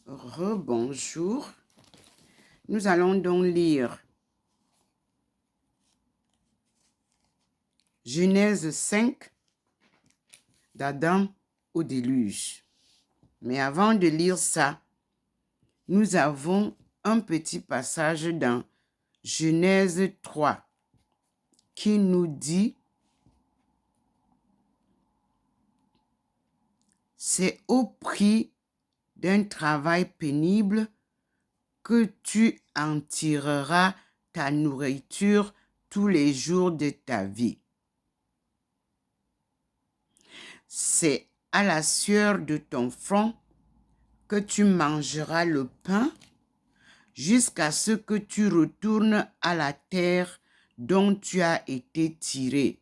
Rebonjour. Nous allons donc lire Genèse 5, d'Adam au déluge. Mais avant de lire ça, nous avons un petit passage dans Genèse 3 qui nous dit « C'est au prix d'un travail pénible que tu en tireras ta nourriture tous les jours de ta vie. C'est à la sueur de ton front que tu mangeras le pain jusqu'à ce que tu retournes à la terre dont tu as été tiré,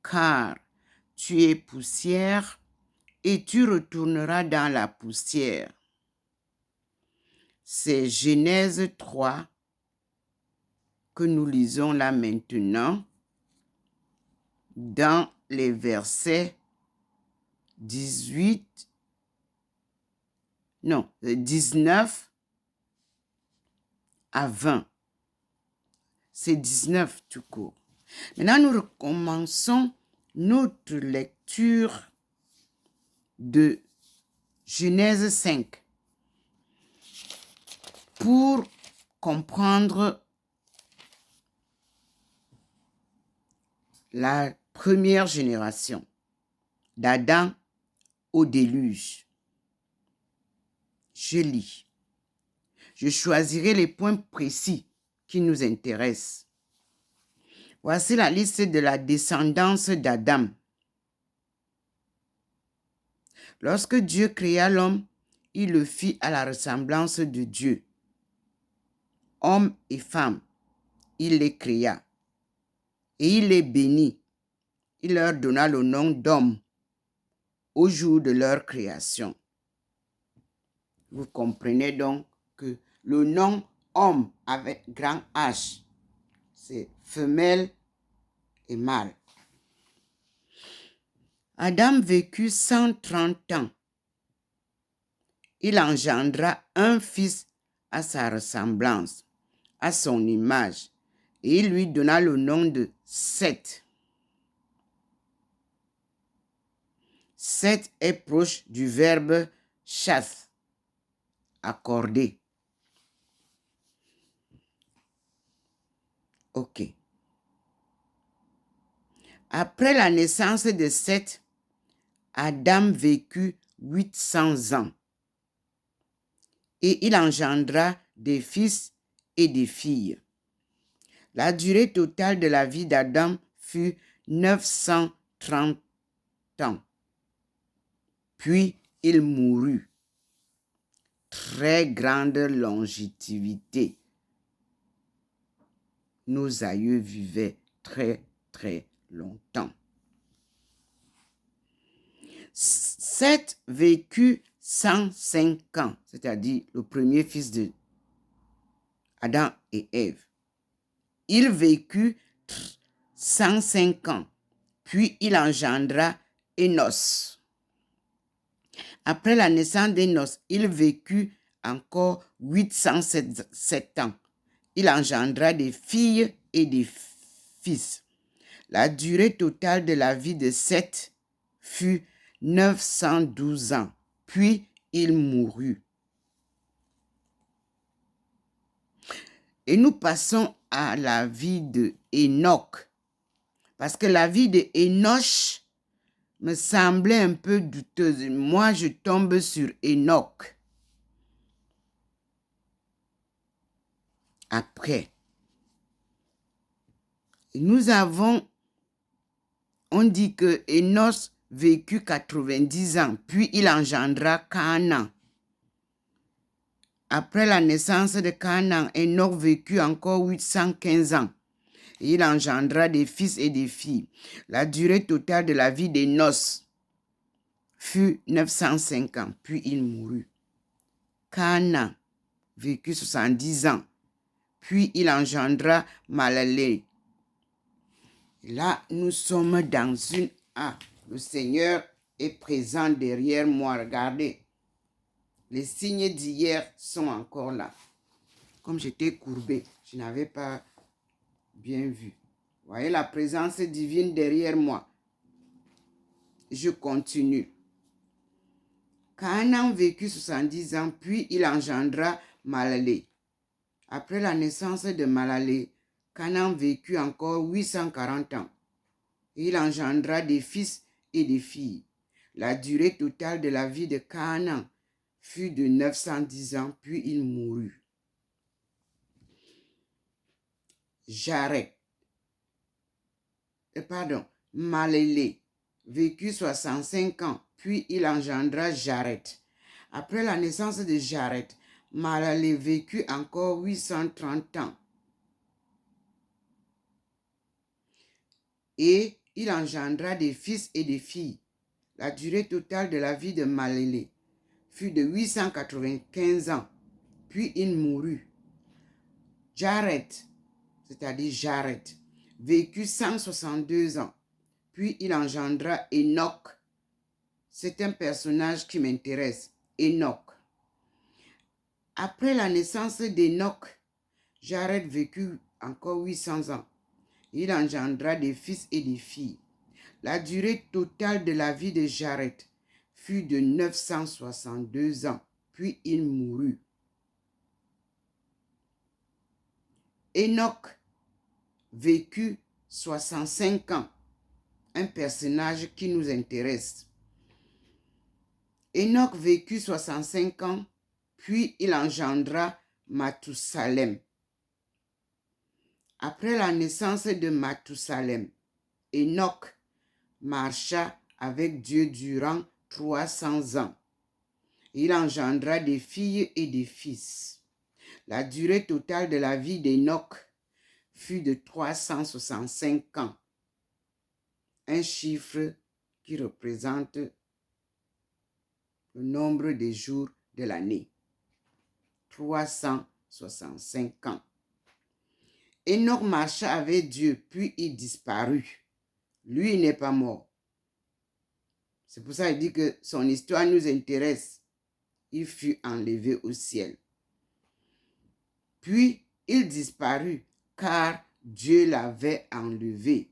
car tu es poussière et tu retourneras dans la poussière. » C'est Genèse 3 que nous lisons là maintenant dans les versets 19 à 20. C'est 19 tout court. Maintenant, nous recommençons notre lecture de Genèse 5 pour comprendre la première génération d'Adam au déluge. Je lis. Je choisirai les points précis qui nous intéressent. Voici la liste de la descendance d'Adam. Lorsque Dieu créa l'homme, il le fit à la ressemblance de Dieu. Hommes et femmes, il les créa. Et il les bénit. Il leur donna le nom d'homme au jour de leur création. Vous comprenez donc que le nom homme avec grand H, c'est femelle et mâle. Adam vécut 130 ans. Il engendra un fils à sa ressemblance, à son image, et il lui donna le nom de Seth. Seth est proche du verbe chasse, accorder. Ok. Après la naissance de Seth, Adam vécut 800 ans et il engendra des fils et des filles. La durée totale de la vie d'Adam fut 930 ans. Puis il mourut. Très grande longévité. Nos aïeux vivaient très, très longtemps. Seth vécut 105 ans, c'est-à-dire le premier fils de Adam et Ève. Il vécut 105 ans, puis il engendra Énos. Après la naissance d'Énos, il vécut encore 807 ans. Il engendra des filles et des fils. La durée totale de la vie de Seth fut 912 ans, puis il mourut. Et nous passons à la vie de Enoch, parce que la vie de Enoch me semblait un peu douteuse. Moi, je tombe sur Enoch. Après, on dit que Enoch vécut 90 ans, puis il engendra Canaan. Après la naissance de Canaan, Enoch vécut encore 815 ans. Et il engendra des fils et des filles. La durée totale de la vie d'Énos fut 905 ans, puis il mourut. Canaan vécut 70 ans, puis il engendra Malaleel. Là, nous sommes dans une... Ah, le Seigneur est présent derrière moi, regardez. Les signes d'hier sont encore là. Comme j'étais courbé, je n'avais pas bien vu. Vous voyez la présence divine derrière moi. Je continue. Canaan vécut 70 ans, puis il engendra Malalé. Après la naissance de Malalé, Canaan vécut encore 840 ans. Il engendra des fils et des filles. La durée totale de la vie de Canaan fut de 910 ans, puis il mourut. Malélé vécut 65 ans, puis il engendra Jared. Après la naissance de Jared, Malalé vécut encore 830 ans. Et il engendra des fils et des filles. La durée totale de la vie de Malalé fut de 895 ans, puis il mourut. Jared, c'est-à-dire Jared, vécut 162 ans, puis il engendra Enoch. C'est un personnage qui m'intéresse, Enoch. Après la naissance d'Enoch, Jared vécut encore 800 ans. Il engendra des fils et des filles. La durée totale de la vie de Jared fut de 962 ans, puis il mourut. Enoch vécut 65 ans, un personnage qui nous intéresse. Enoch vécut 65 ans, puis il engendra Mathusalem. Après la naissance de Mathusalem, Enoch marcha avec Dieu durant 300 ans. Il engendra des filles et des fils. La durée totale de la vie d'Enoch fut de 365 ans, un chiffre qui représente le nombre des jours de l'année. 365 ans. Enoch marcha avec Dieu, puis il disparut. Lui, il n'est pas mort. C'est pour ça qu'il dit que son histoire nous intéresse. Il fut enlevé au ciel. Puis, il disparut, car Dieu l'avait enlevé.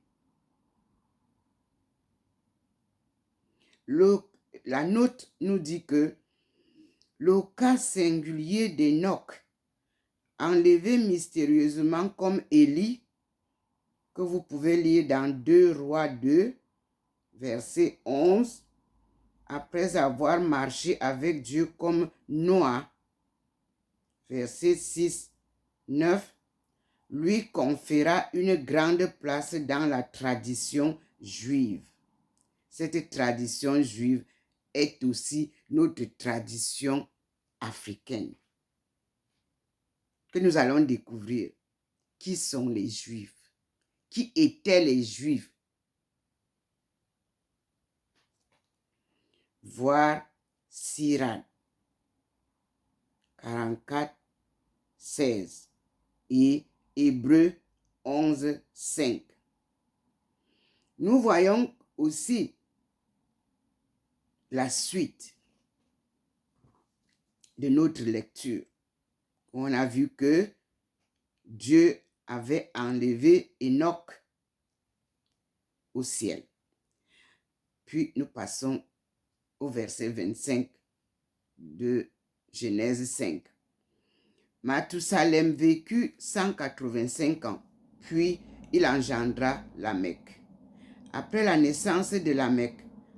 La note nous dit que le cas singulier d'Enoch, enlevé mystérieusement comme Élie, que vous pouvez lire dans 2 Rois 2, verset 11, après avoir marché avec Dieu comme Noah, verset 6, 9, lui conféra une grande place dans la tradition juive. Cette tradition juive est aussi notre tradition africaine que nous allons découvrir. Qui sont les Juifs? Qui étaient les Juifs? Voir Sirach 44, 16 et Hébreux 11, 5. Nous voyons aussi la suite de notre lecture. On a vu que Dieu avait enlevé Enoch au ciel. Puis nous passons au verset 25 de Genèse 5. Mathusalem vécut 185 ans, puis il engendra Lamech. Après la naissance de Lamech,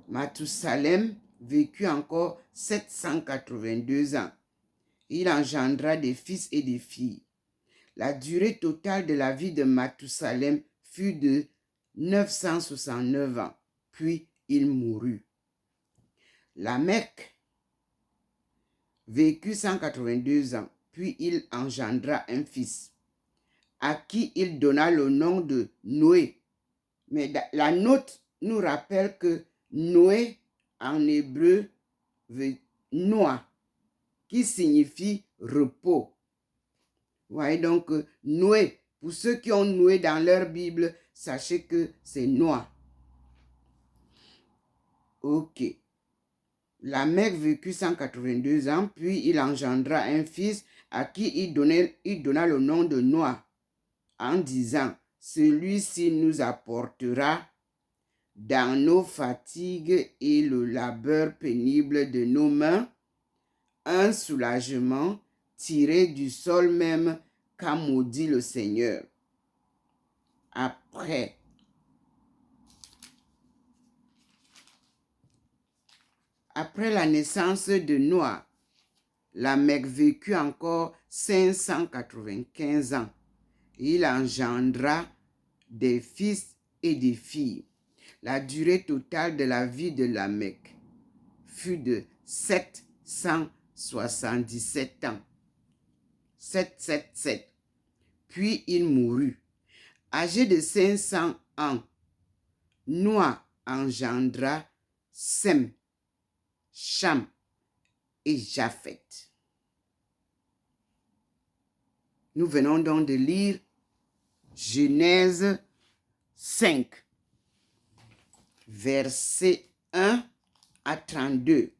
Mathusalem vécut encore 782 ans. Il engendra des fils et des filles. La durée totale de la vie de Mathusalem fut de 969 ans, puis il mourut. Lamech vécut 182 ans, puis il engendra un fils, à qui il donna le nom de Noé. Mais la note nous rappelle que Noé, en hébreu, veut Noah, qui signifie repos. Vous voyez donc Noé, pour ceux qui ont Noé dans leur Bible, sachez que c'est Noah. Ok. Lamech vécut 182 ans, puis il engendra un fils à qui il donna le nom de Noah, en disant, « Celui-ci nous apportera dans nos fatigues et le labeur pénible de nos mains un soulagement tiré du sol même qu'a maudit le Seigneur. » Après la naissance de Noah, Lamech vécut encore 595 ans. Il engendra des fils et des filles. La durée totale de la vie de Lamech fut de 777 ans. 777. Puis il mourut. Âgé de 500 ans, Noah engendra Sem, Cham et Japheth. Nous venons donc de lire Genèse 5, versets 1 à 32.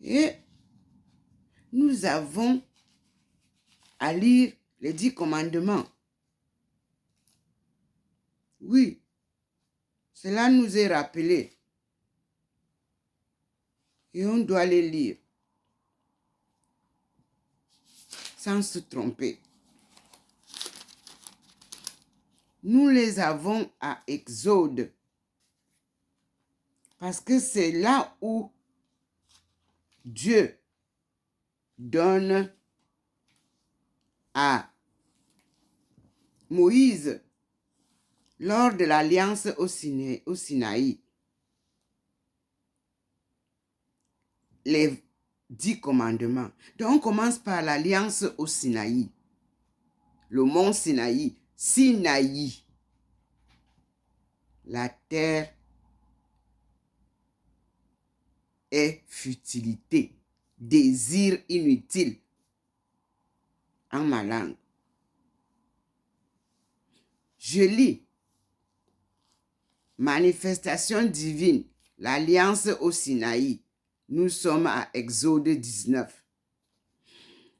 Et nous avons à lire les 10 commandements. Oui, cela nous est rappelé. Et on doit les lire sans se tromper. Nous les avons à Exode. Parce que c'est là où Dieu donne à Moïse, lors de l'alliance au Sinaï, les 10 commandements. Donc, on commence par l'alliance au Sinaï. Le mont Sinaï. Sinaï. La terre est futilité, désir inutile en ma langue. Je lis manifestation divine, l'alliance au Sinaï. Nous sommes à Exode 19.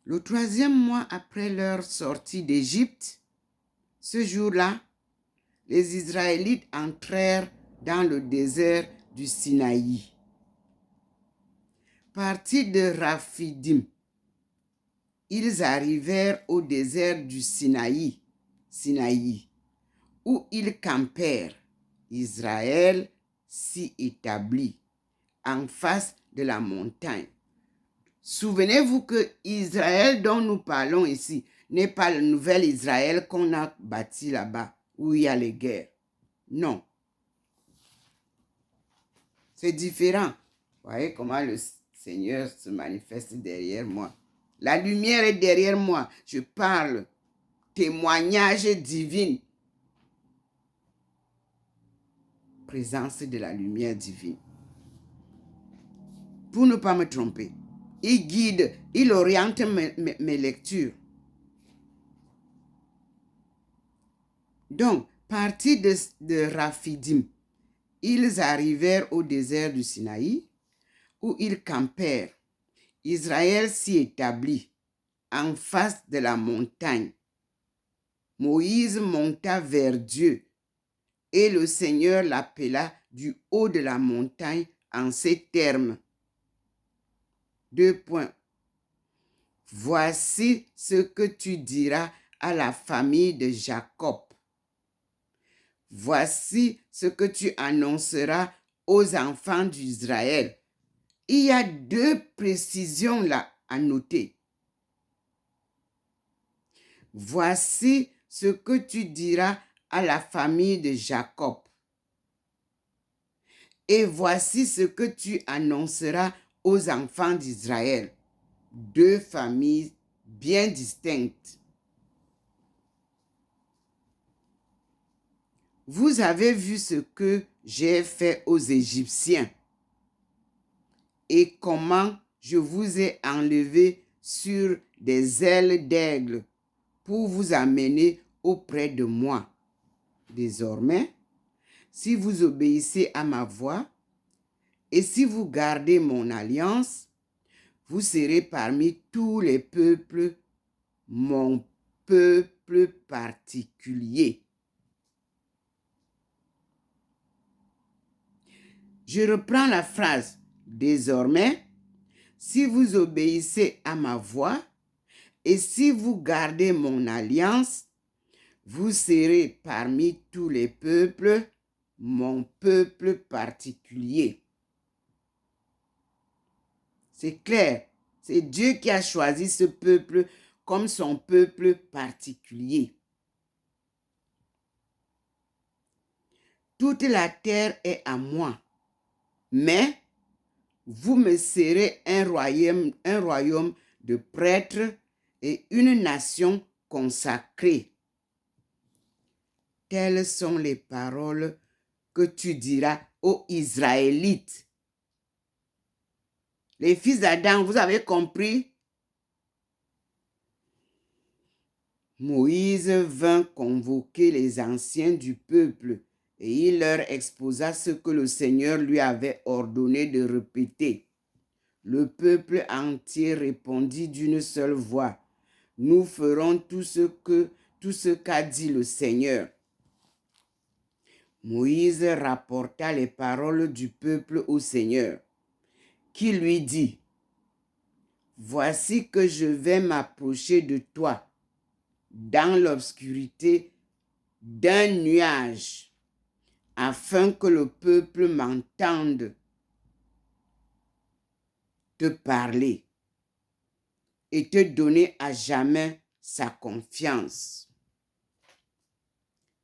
Le 3e mois après leur sortie d'Égypte, ce jour-là, les Israélites entrèrent dans le désert du Sinaï. Partis de Raphidim, ils arrivèrent au désert du Sinaï, où ils campèrent. Israël s'y établit en face de la montagne. Souvenez-vous que Israël dont nous parlons ici n'est pas le nouvel Israël qu'on a bâti là-bas, où il y a les guerres. Non. C'est différent. Vous voyez comment le Seigneur se manifeste derrière moi. La lumière est derrière moi. Je parle. Témoignage divin. Présence de la lumière divine. Pour ne pas me tromper. Il guide, il oriente mes lectures. Donc, partis de Raphidim, ils arrivèrent au désert du Sinaï, où ils campèrent. Israël s'y établit en face de la montagne. Moïse monta vers Dieu, et le Seigneur l'appela du haut de la montagne en ces termes. 2 points. Voici ce que tu diras à la famille de Jacob. Voici ce que tu annonceras aux enfants d'Israël. Il y a 2 précisions là à noter. Voici ce que tu diras à la famille de Jacob. Et voici ce que tu annonceras aux enfants d'Israël. 2 familles bien distinctes. Vous avez vu ce que j'ai fait aux Égyptiens et comment je vous ai enlevé sur des ailes d'aigle pour vous amener auprès de moi. Désormais, si vous obéissez à ma voix et si vous gardez mon alliance, vous serez parmi tous les peuples mon peuple particulier. Je reprends la phrase. Désormais, si vous obéissez à ma voix et si vous gardez mon alliance, vous serez parmi tous les peuples mon peuple particulier. C'est clair, c'est Dieu qui a choisi ce peuple comme son peuple particulier. Toute la terre est à moi, mais vous me serez un royaume de prêtres et une nation consacrée. Telles sont les paroles que tu diras aux Israélites. Les fils d'Adam, vous avez compris? Moïse vint convoquer les anciens du peuple et il leur exposa ce que le Seigneur lui avait ordonné de répéter. Le peuple entier répondit d'une seule voix. Nous ferons tout ce qu'a dit le Seigneur. Moïse rapporta les paroles du peuple au Seigneur, qui lui dit, « Voici que je vais m'approcher de toi dans l'obscurité d'un nuage, afin que le peuple m'entende te parler et te donner à jamais sa confiance. »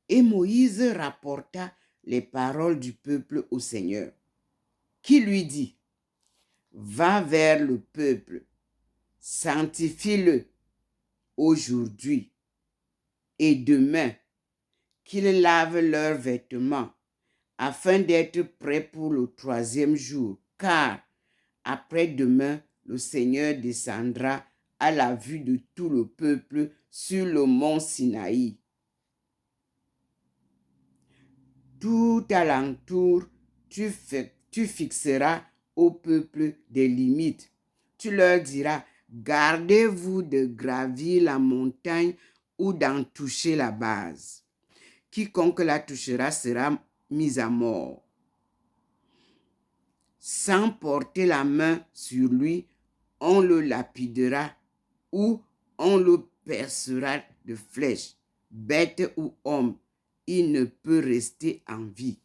Et Moïse rapporta les paroles du peuple au Seigneur, qui lui dit, « Va vers le peuple, sanctifie-le aujourd'hui et demain, qu'ils lavent leurs vêtements, afin d'être prêts pour le 3e jour, car après-demain, le Seigneur descendra à la vue de tout le peuple sur le mont Sinaï. Tout alentour, tu fixeras au peuple des limites. Tu leur diras, gardez-vous de gravir la montagne ou d'en toucher la base. Quiconque la touchera sera mis à mort. Sans porter la main sur lui, on le lapidera ou on le percera de flèches. Bête ou homme, il ne peut rester en vie.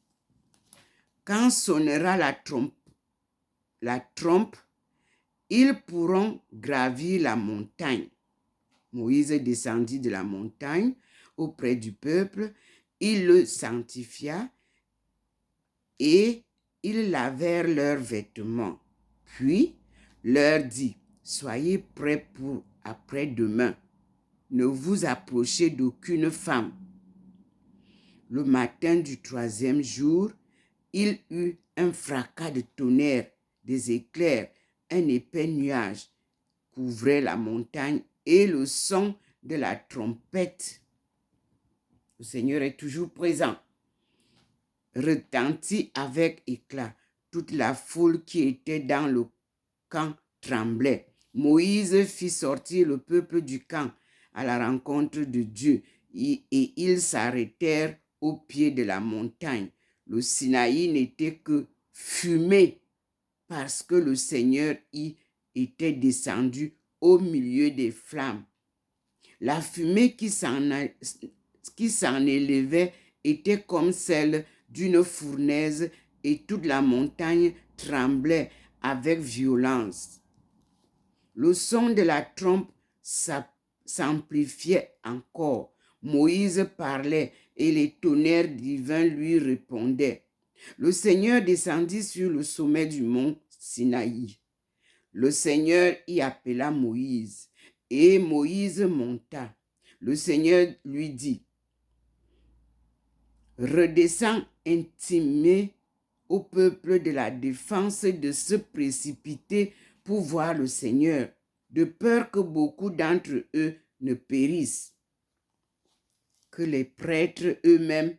Quand sonnera la trompe, ils pourront gravir la montagne. Moïse descendit de la montagne auprès du peuple, il le sanctifia et ils lavèrent leurs vêtements. Puis leur dit, soyez prêts pour après-demain. Ne vous approchez d'aucune femme. Le matin du 3e jour, il eut un fracas de tonnerre, des éclairs, un épais nuage couvrait la montagne et le son de la trompette. Le Seigneur est toujours présent. Retentit avec éclat. Toute la foule qui était dans le camp tremblait. Moïse fit sortir le peuple du camp à la rencontre de Dieu et ils s'arrêtèrent au pied de la montagne. Le Sinaï n'était que fumée parce que le Seigneur y était descendu au milieu des flammes. La fumée qui s'en élevait était comme celle d'une fournaise et toute la montagne tremblait avec violence. Le son de la trompe s'amplifiait encore. Moïse parlait et les tonnerres divins lui répondaient. Le Seigneur descendit sur le sommet du mont Sinaï. Le Seigneur y appela Moïse et Moïse monta. Le Seigneur lui dit, « Redescends intimer au peuple de la défense de se précipiter pour voir le Seigneur, de peur que beaucoup d'entre eux ne périssent. » que les prêtres eux-mêmes,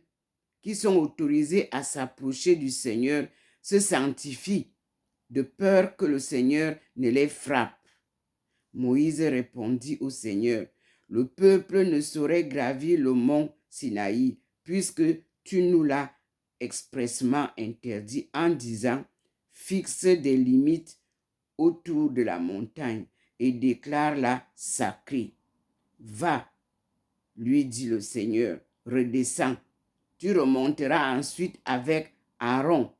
qui sont autorisés à s'approcher du Seigneur, se sanctifient, de peur que le Seigneur ne les frappe. Moïse répondit au Seigneur, le peuple ne saurait gravir le mont Sinaï, puisque tu nous l'as expressément interdit en disant, fixe des limites autour de la montagne et déclare-la sacrée. Va, lui dit le Seigneur, redescends. Tu remonteras ensuite avec Aaron.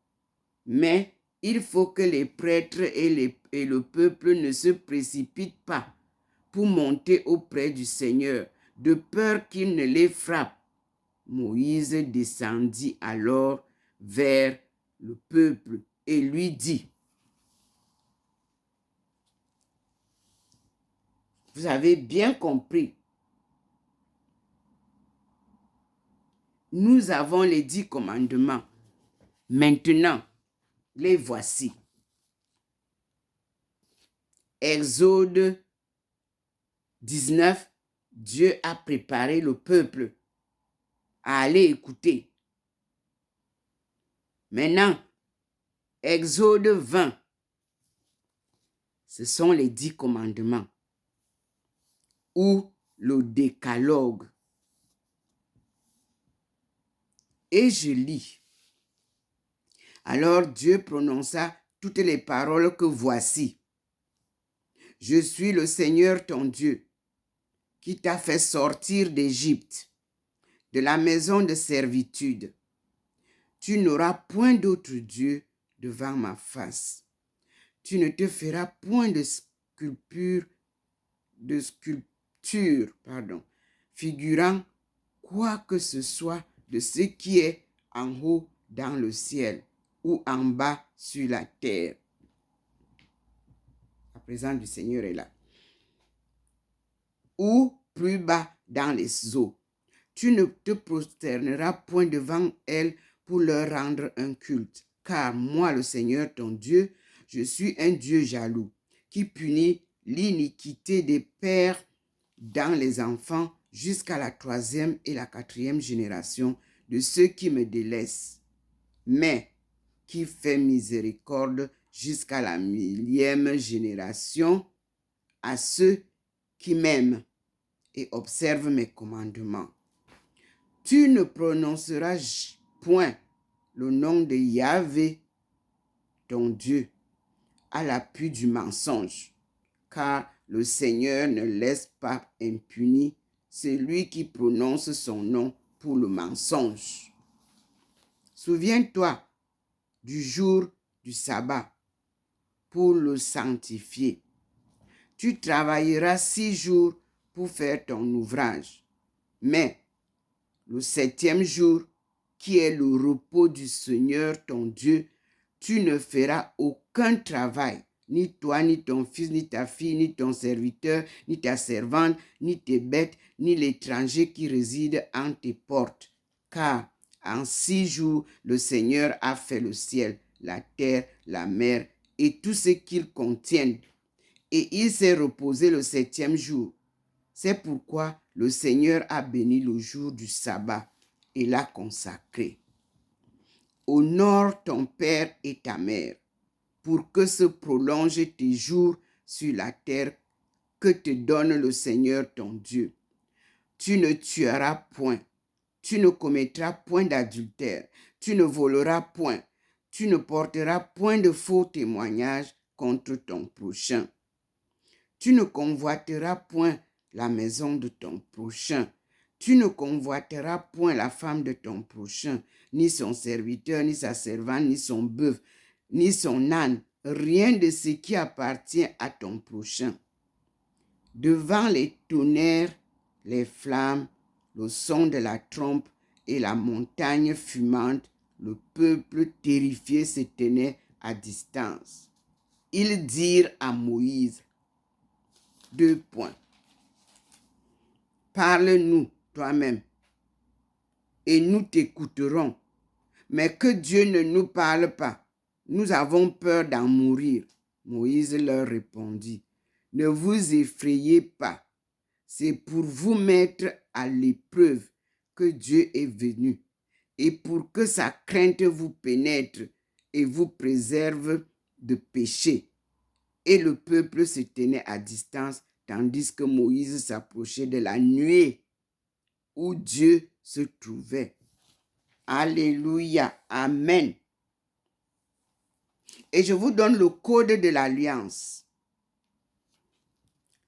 Mais il faut que les prêtres et le peuple ne se précipitent pas pour monter auprès du Seigneur, de peur qu'il ne les frappe. Moïse descendit alors vers le peuple et lui dit, vous avez bien compris, nous avons les 10 commandements. Maintenant, les voici. Exode 19, Dieu a préparé le peuple à aller écouter. Maintenant, Exode 20, ce sont les 10 commandements ou le décalogue. Et je lis. Alors Dieu prononça toutes les paroles que voici. Je suis le Seigneur ton Dieu, qui t'a fait sortir d'Égypte, de la maison de servitude. Tu n'auras point d'autre Dieu devant ma face. Tu ne te feras point de sculpture, figurant quoi que ce soit de ce qui est en haut dans le ciel ou en bas sur la terre. La présence du Seigneur est là. Ou plus bas dans les eaux. Tu ne te prosterneras point devant elles pour leur rendre un culte, car moi, le Seigneur ton Dieu, je suis un Dieu jaloux, qui punit l'iniquité des pères dans les enfants jusqu'à la 3e et la 4e génération de ceux qui me délaissent, mais qui fait miséricorde jusqu'à la 1000e génération à ceux qui m'aiment et observent mes commandements. Tu ne prononceras point le nom de Yahvé, ton Dieu, à l'appui du mensonge, car le Seigneur ne laisse pas impuni celui qui prononce son nom pour le mensonge. Souviens-toi du jour du sabbat pour le sanctifier. Tu travailleras 6 jours pour faire ton ouvrage, mais le 7e jour, qui est le repos du Seigneur ton Dieu, tu ne feras aucun travail, ni toi, ni ton fils, ni ta fille, ni ton serviteur, ni ta servante, ni tes bêtes, ni l'étranger qui réside en tes portes. Car en 6 jours, le Seigneur a fait le ciel, la terre, la mer et tout ce qu'ils contiennent. Et il s'est reposé le 7e jour. C'est pourquoi le Seigneur a béni le jour du sabbat et l'a consacré. Honore ton père et ta mère, pour que se prolongent tes jours sur la terre que te donne le Seigneur ton Dieu. Tu ne tueras point, tu ne commettras point d'adultère, tu ne voleras point, tu ne porteras point de faux témoignages contre ton prochain. Tu ne convoiteras point la maison de ton prochain. Tu ne convoiteras point la femme de ton prochain, ni son serviteur, ni sa servante, ni son bœuf, ni son âne, rien de ce qui appartient à ton prochain. Devant les tonnerres, les flammes, le son de la trompe et la montagne fumante, le peuple terrifié se tenait à distance. Ils dirent à Moïse, 2 points. Parle-nous toi-même et nous t'écouterons. Mais que Dieu ne nous parle pas. Nous avons peur d'en mourir. Moïse leur répondit, ne vous effrayez pas. C'est pour vous mettre à l'épreuve que Dieu est venu et pour que sa crainte vous pénètre et vous préserve de péché. Et le peuple se tenait à distance, tandis que Moïse s'approchait de la nuée où Dieu se trouvait. Alléluia. Amen. Et je vous donne le code de l'alliance.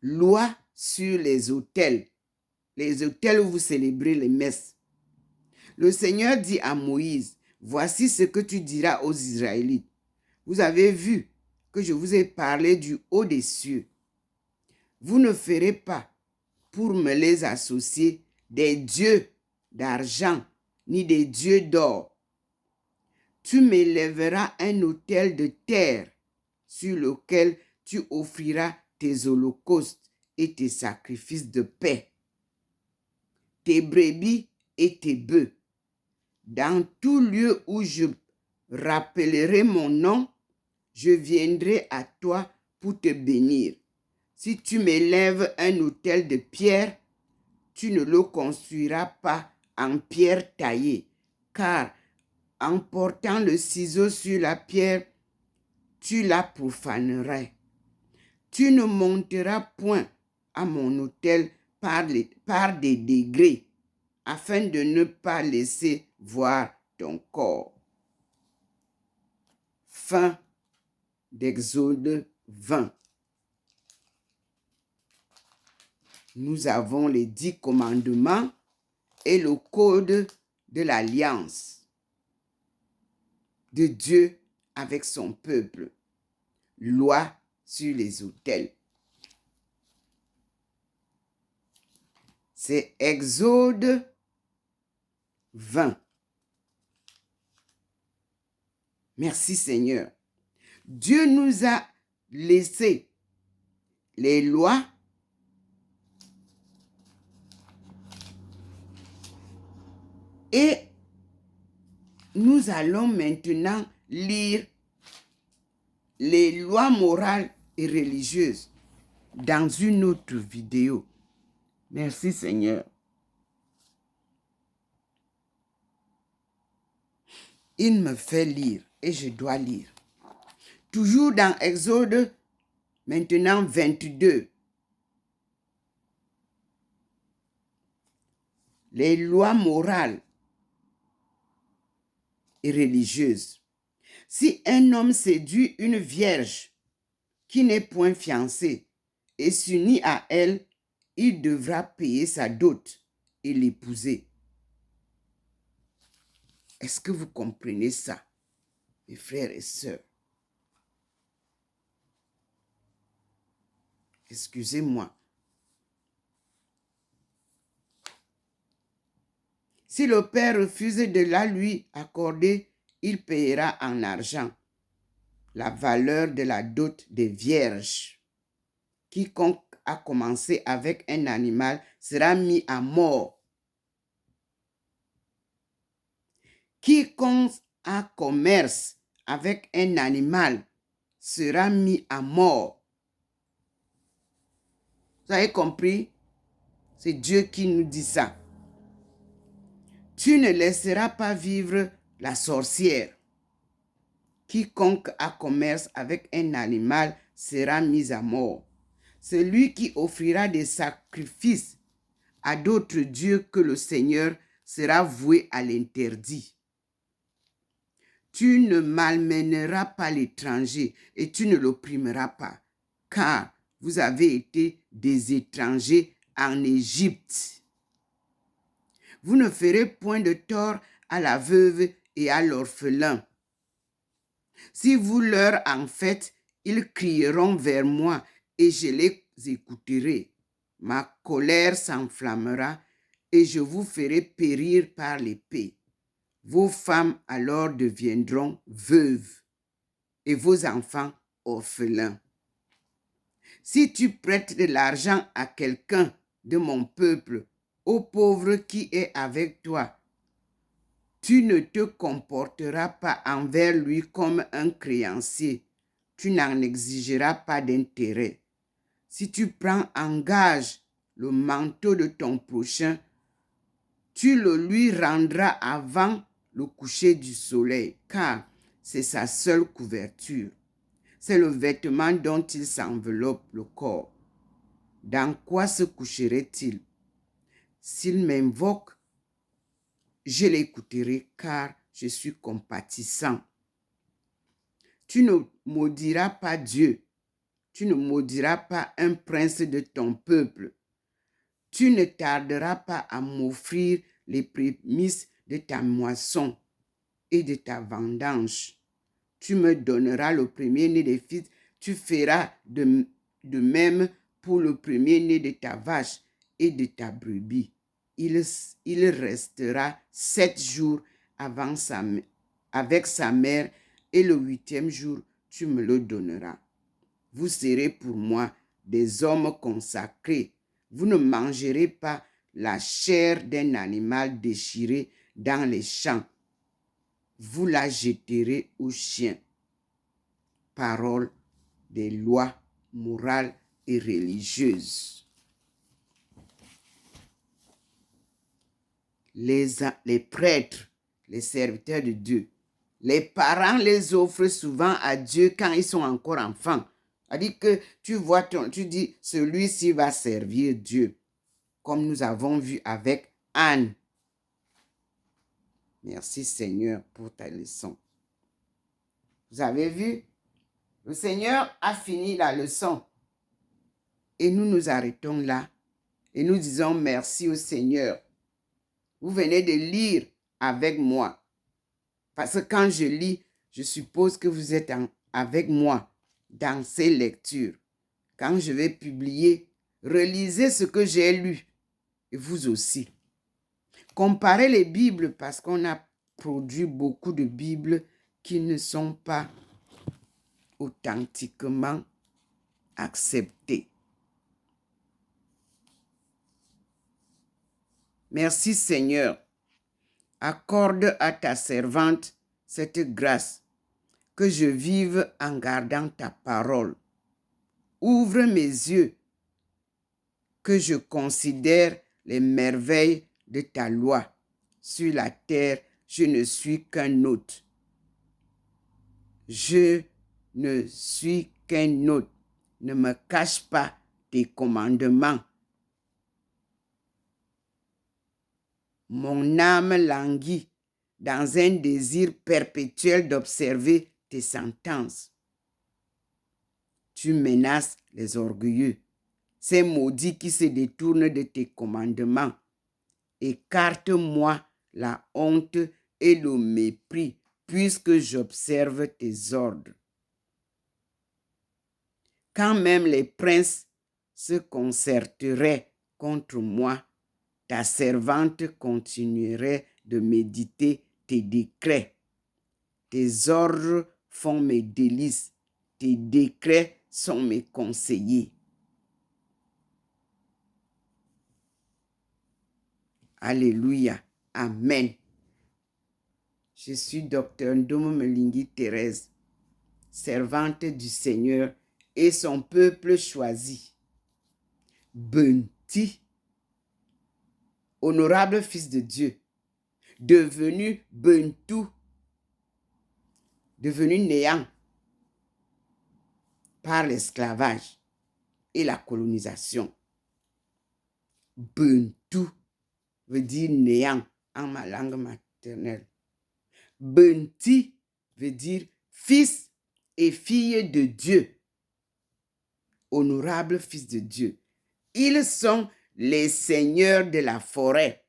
Loi sur les autels où vous célébrez les messes. Le Seigneur dit à Moïse, voici ce que tu diras aux Israélites. Vous avez vu que je vous ai parlé du haut des cieux. Vous ne ferez pas, pour me les associer, des dieux d'argent ni des dieux d'or. Tu m'élèveras un autel de terre sur lequel tu offriras tes holocaustes et tes sacrifices de paix, tes brebis et tes bœufs. Dans tout lieu où je rappellerai mon nom, je viendrai à toi pour te bénir. Si tu m'élèves un autel de pierre, tu ne le construiras pas en pierre taillée, car en portant le ciseau sur la pierre, tu la profanerais. Tu ne monteras point à mon autel par des degrés, afin de ne pas laisser voir ton corps. Fin d'Exode 20. Nous avons les 10 commandements et le code de l'alliance de Dieu avec son peuple. Loi sur les autels. C'est Exode 20. Merci Seigneur. Dieu nous a laissé les lois et nous allons maintenant lire les lois morales et religieuses dans une autre vidéo. Merci Seigneur. Il me fait lire et je dois lire. Toujours dans Exode, maintenant 22. Les lois morales et religieuses. Si un homme séduit une vierge qui n'est point fiancée et s'unit à elle, il devra payer sa dot et l'épouser. Est-ce que vous comprenez ça, mes frères et sœurs? Excusez-moi. Si le père refuse de la lui accorder, il payera en argent la valeur de la dot des vierges. Quiconque a commencé avec un animal sera mis à mort. Quiconque a commerce avec un animal sera mis à mort. Vous avez compris? C'est Dieu qui nous dit ça. Tu ne laisseras pas vivre la sorcière. Quiconque a commerce avec un animal sera mis à mort. Celui qui offrira des sacrifices à d'autres dieux que le Seigneur sera voué à l'interdit. Tu ne malmèneras pas l'étranger et tu ne l'opprimeras pas, car vous avez été des étrangers en Égypte. Vous ne ferez point de tort à la veuve et à l'orphelin. Si vous leur en faites, ils crieront vers moi et je les écouterai. Ma colère s'enflammera et je vous ferai périr par l'épée. Vos femmes alors deviendront veuves et vos enfants orphelins. Si tu prêtes de l'argent à quelqu'un de mon peuple, au pauvre qui est avec toi, tu ne te comporteras pas envers lui comme un créancier. Tu n'en exigeras pas d'intérêt. Si tu prends en gage le manteau de ton prochain, Tu le lui rendras avant le coucher du soleil, car c'est sa seule couverture. C'est le vêtement dont il s'enveloppe le corps. Dans quoi se coucherait-il? S'il m'invoque, je l'écouterai, car je suis compatissant. Tu ne maudiras pas Dieu. Tu ne maudiras pas un prince de ton peuple. Tu ne tarderas pas à m'offrir les prémices de ta moisson et de ta vendange. Tu me donneras le premier-né des fils. Tu feras de même pour le premier-né de ta vache et de ta brebis. Il restera 7 jours avec sa mère, et le 8e jour, tu me le donneras. Vous serez pour moi des hommes consacrés. Vous ne mangerez pas la chair d'un animal déchiré dans les champs. Vous la jeterez aux chiens. Parole des lois morales et religieuses. Les prêtres, les serviteurs de Dieu, les parents les offrent souvent à Dieu quand ils sont encore enfants. C'est-à-dire que tu dis, celui-ci va servir Dieu, comme nous avons vu avec Anne. Merci Seigneur pour ta leçon. Vous avez vu? Le Seigneur a fini la leçon. Et nous nous arrêtons là. Et nous disons merci au Seigneur. Vous venez de lire avec moi. Parce que quand je lis, je suppose que vous êtes avec moi dans ces lectures. Quand je vais publier, relisez ce que j'ai lu. Et vous aussi. Comparez les Bibles parce qu'on a produit beaucoup de Bibles qui ne sont pas authentiquement acceptées. Merci Seigneur. Accorde à ta servante cette grâce, que je vive en gardant ta parole. Ouvre mes yeux, que je considère les merveilles de ta loi. Sur la terre, je ne suis qu'un hôte. Je ne suis qu'un hôte. Ne me cache pas tes commandements. Mon âme languit dans un désir perpétuel d'observer tes sentences. Tu menaces les orgueilleux, ces maudits qui se détournent de tes commandements. Écarte-moi la honte et le mépris, puisque j'observe tes ordres. Quand même les princes se concerteraient contre moi, ta servante continuerait de méditer tes décrets. Tes ordres font mes délices, tes décrets sont mes conseillers. Alléluia. Amen. Je suis Dr Ndomo Melingi Thérèse, servante du Seigneur et son peuple choisi. Benti, honorable fils de Dieu, devenu Bentou, devenu néant par l'esclavage et la colonisation. Bentou veut dire néant en ma langue maternelle. Benti veut dire fils et fille de Dieu. Honorable fils de Dieu. Ils sont les seigneurs de la forêt.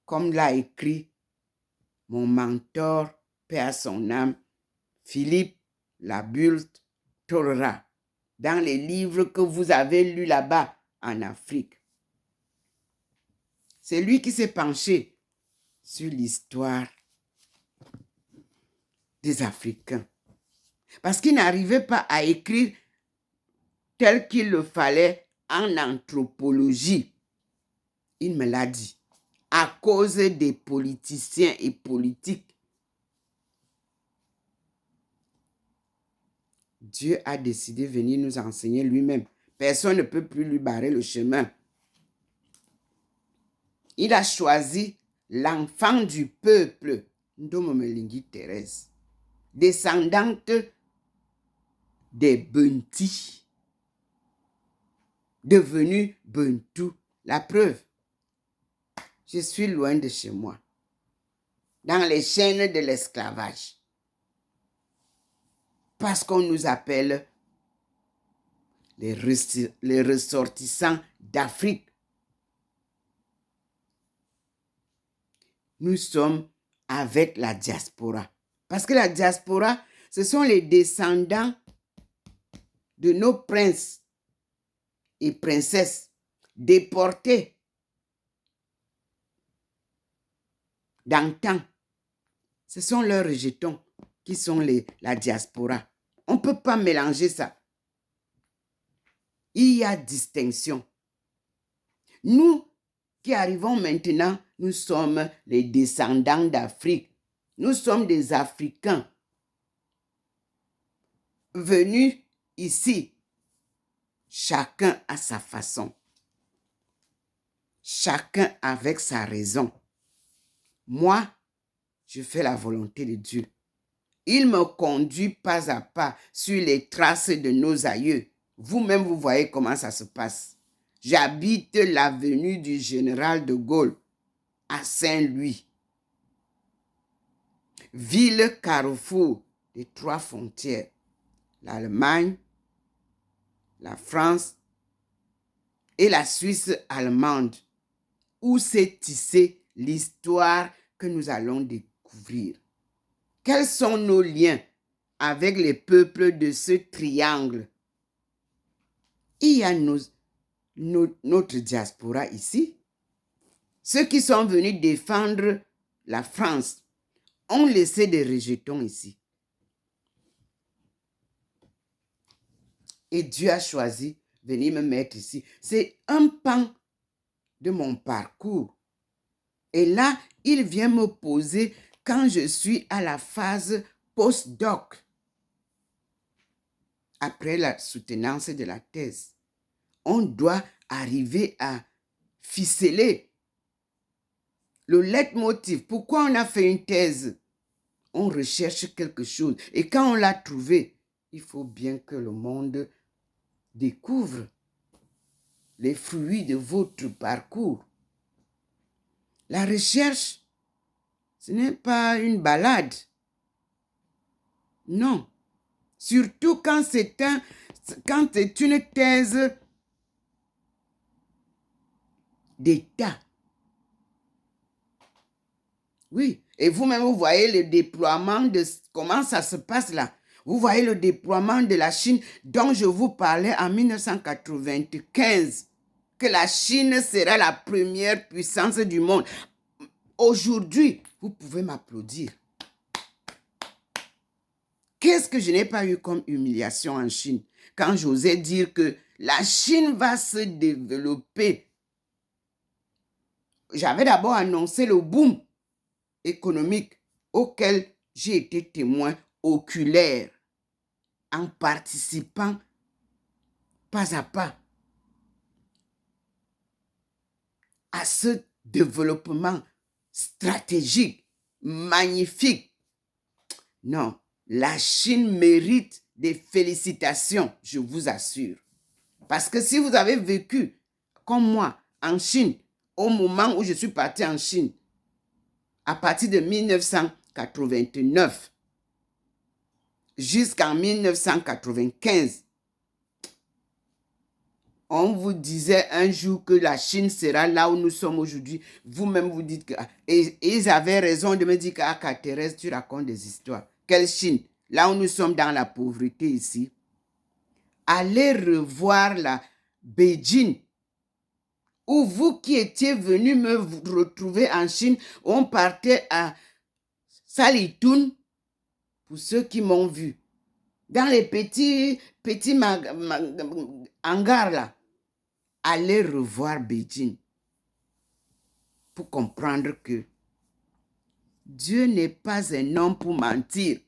Comme l'a écrit mon mentor, paix à son âme, Philippe Labulte Torra, dans les livres que vous avez lus là-bas en Afrique. C'est lui qui s'est penché sur l'histoire des Africains. Parce qu'il n'arrivait pas à écrire tel qu'il le fallait en anthropologie. Il me l'a dit. À cause des politiciens et politiques. Dieu a décidé de venir nous enseigner lui-même. Personne ne peut plus lui barrer le chemin. Il a choisi l'enfant du peuple, Ndomomelingi Thérèse, descendante des Bunti, devenue Buntu. La preuve, je suis loin de chez moi, dans les chaînes de l'esclavage, parce qu'on nous appelle les ressortissants d'Afrique. Nous sommes avec la diaspora. Parce que la diaspora, ce sont les descendants de nos princes et princesses déportés d'antan. Ce sont leurs rejetons qui sont la diaspora. On ne peut pas mélanger ça. Il y a distinction. Nous qui arrivons maintenant, nous sommes les descendants d'Afrique. Nous sommes des Africains venus ici. Chacun à sa façon. Chacun avec sa raison. Moi, je fais la volonté de Dieu. Il me conduit pas à pas sur les traces de nos aïeux. Vous-même, vous voyez comment ça se passe. J'habite l'avenue du Général de Gaulle à Saint-Louis. Ville carrefour des trois frontières. L'Allemagne, la France et la Suisse allemande, où s'est tissée l'histoire que nous allons découvrir. Quels sont nos liens avec les peuples de ce triangle? Il y a notre diaspora ici. Ceux qui sont venus défendre la France ont laissé des rejetons ici. Et Dieu a choisi de venir me mettre ici. C'est un pan de mon parcours. Et là, il vient me poser quand je suis à la phase post-doc, après la soutenance de la thèse. On doit arriver à ficeler le leitmotiv. Pourquoi on a fait une thèse? On recherche quelque chose. Et quand on l'a trouvé, il faut bien que le monde découvre les fruits de votre parcours. La recherche, ce n'est pas une balade. Non. Surtout quand c'est une thèse d'État. Oui. Et vous-même, vous voyez le déploiement de comment ça se passe là. Vous voyez le déploiement de la Chine dont je vous parlais en 1995. Que la Chine sera la première puissance du monde. Aujourd'hui, vous pouvez m'applaudir. Qu'est-ce que je n'ai pas eu comme humiliation en Chine quand j'osais dire que la Chine va se développer. J'avais d'abord annoncé le boom économique auquel j'ai été témoin oculaire en participant pas à pas à ce développement stratégique, magnifique. Non, la Chine mérite des félicitations, je vous assure. Parce que si vous avez vécu, comme moi, en Chine, au moment où je suis parti en Chine, à partir de 1989 jusqu'en 1995, on vous disait un jour que la Chine sera là où nous sommes aujourd'hui. Vous-même vous dites que... Et ils avaient raison de me dire qu'à Thérèse, tu racontes des histoires. Quelle Chine? Là où nous sommes dans la pauvreté ici. Allez revoir la Beijing, où vous qui étiez venu me retrouver en Chine, on partait à Salitun, pour ceux qui m'ont vu. Dans les petits hangars là. Allez revoir Beijing pour comprendre que Dieu n'est pas un homme pour mentir.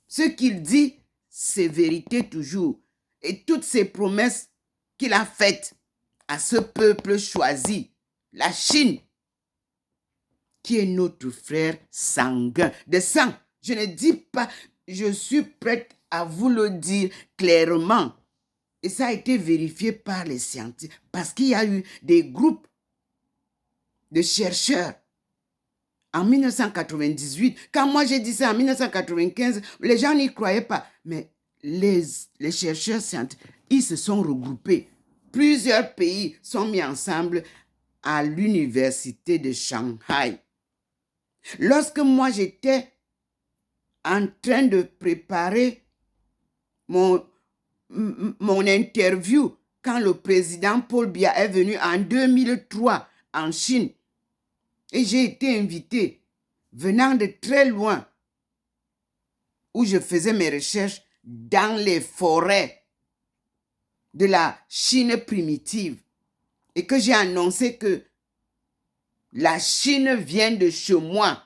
Ce qu'il dit, c'est vérité toujours. Et toutes ces promesses qu'il a faites à ce peuple choisi, la Chine, qui est notre frère sanguin, de sang. Je ne dis pas, je suis prête à vous le dire clairement. Et ça a été vérifié par les scientifiques, parce qu'il y a eu des groupes de chercheurs en 1998. Quand moi j'ai dit ça en 1995, les gens n'y croyaient pas. Mais les chercheurs scientifiques, ils se sont regroupés. Plusieurs pays sont mis ensemble à l'université de Shanghai. Lorsque moi j'étais en train de préparer mon interview, quand le président Paul Biya est venu en 2003 en Chine, et j'ai été invité, venant de très loin, où je faisais mes recherches dans les forêts de la Chine primitive, et que j'ai annoncé que la Chine vient de chez moi.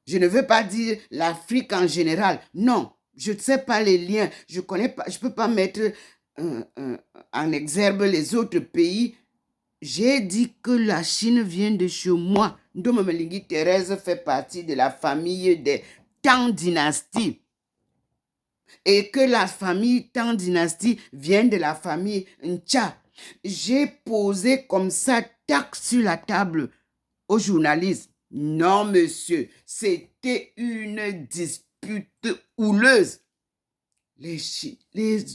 Je ne veux pas dire l'Afrique en général. Non, je ne sais pas les liens. Je connais pas, je ne peux pas mettre en exergue les autres pays. J'ai dit que la Chine vient de chez moi. Ndoma Malingi Thérèse fait partie de la famille des Tang dynasties. Et que la famille Tang dynastie vient de la famille Ncha. J'ai posé comme ça, tac sur la table aux journalistes. Non, monsieur, c'était une dispute houleuse. Les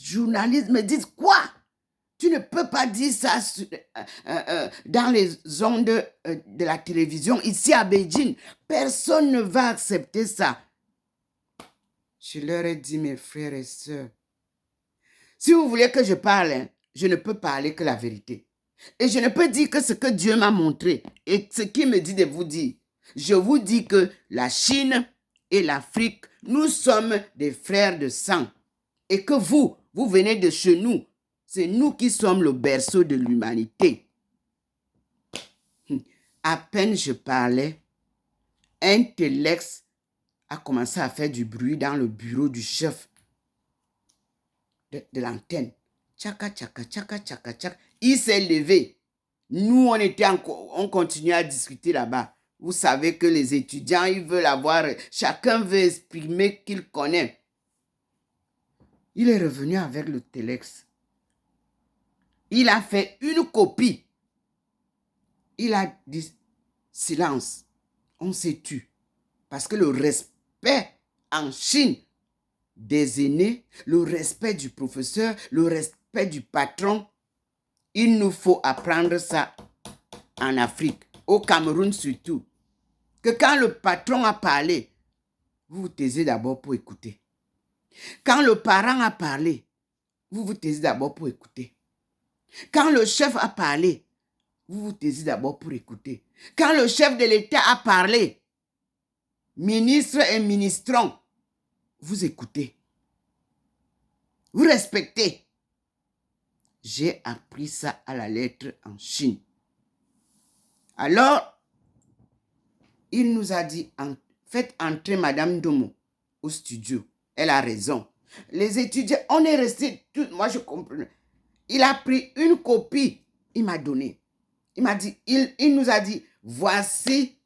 journalistes me disent quoi? Tu ne peux pas dire ça dans les ondes de la télévision ici à Beijing. Personne ne va accepter ça. Je leur ai dit, mes frères et sœurs, si vous voulez que je parle, je ne peux parler que la vérité. Et je ne peux dire que ce que Dieu m'a montré et ce qu'il me dit de vous dire. Je vous dis que la Chine et l'Afrique, nous sommes des frères de sang. Et que vous venez de chez nous. C'est nous qui sommes le berceau de l'humanité. À peine je parlais, un téléx a commencé à faire du bruit dans le bureau du chef de l'antenne. Tchaka, tchaka, tchaka, tchaka, tchaka. Il s'est levé. Nous, on continuait à discuter là-bas. Vous savez que les étudiants, ils veulent avoir, chacun veut exprimer qu'il connaît. Il est revenu avec le téléx. Il a fait une copie. Il a dit, silence, on s'est tu. Parce que le respect en Chine des aînés, le respect du professeur, le respect du patron, il nous faut apprendre ça en Afrique, au Cameroun surtout. Que quand le patron a parlé, vous vous taisez d'abord pour écouter. Quand le parent a parlé, vous vous taisez d'abord pour écouter. Quand le chef a parlé, vous vous taisez d'abord pour écouter. Quand le chef de l'État a parlé, ministre et ministrant, vous écoutez. Vous respectez. J'ai appris ça à la lettre en Chine. Alors, il nous a dit, faites entrer Madame Domo au studio. Elle a raison. Les étudiants, on est restés, moi je comprends. Il a pris une copie, il m'a donné. Il m'a dit, il nous a dit, voici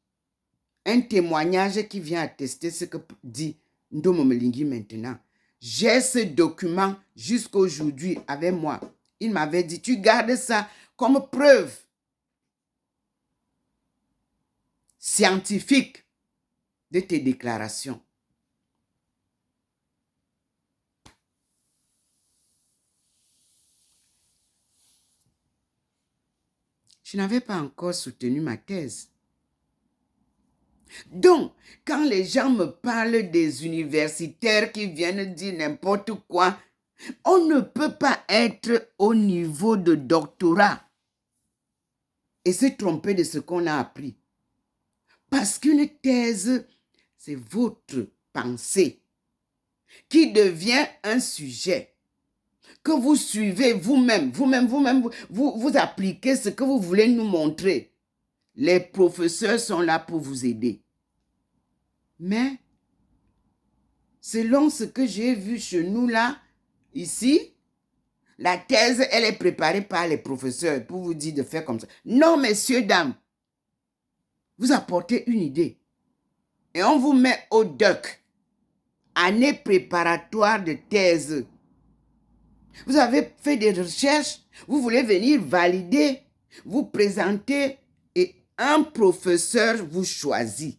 un témoignage qui vient attester ce que dit Ndomo Melingi maintenant. J'ai ce document jusqu'aujourd'hui avec moi. Il m'avait dit, tu gardes ça comme preuve scientifique de tes déclarations. Je n'avais pas encore soutenu ma thèse. Donc, quand les gens me parlent des universitaires qui viennent dire n'importe quoi, on ne peut pas être au niveau de doctorat et se tromper de ce qu'on a appris. Parce qu'une thèse, c'est votre pensée qui devient un sujet que vous suivez vous-même, vous appliquez ce que vous voulez nous montrer. Les professeurs sont là pour vous aider. Mais, selon ce que j'ai vu chez nous là, ici, la thèse, elle est préparée par les professeurs pour vous dire de faire comme ça. Non, messieurs, dames, vous apportez une idée. Et on vous met au doc, année préparatoire de thèse. Vous avez fait des recherches, vous voulez venir valider, vous présenter et un professeur vous choisit.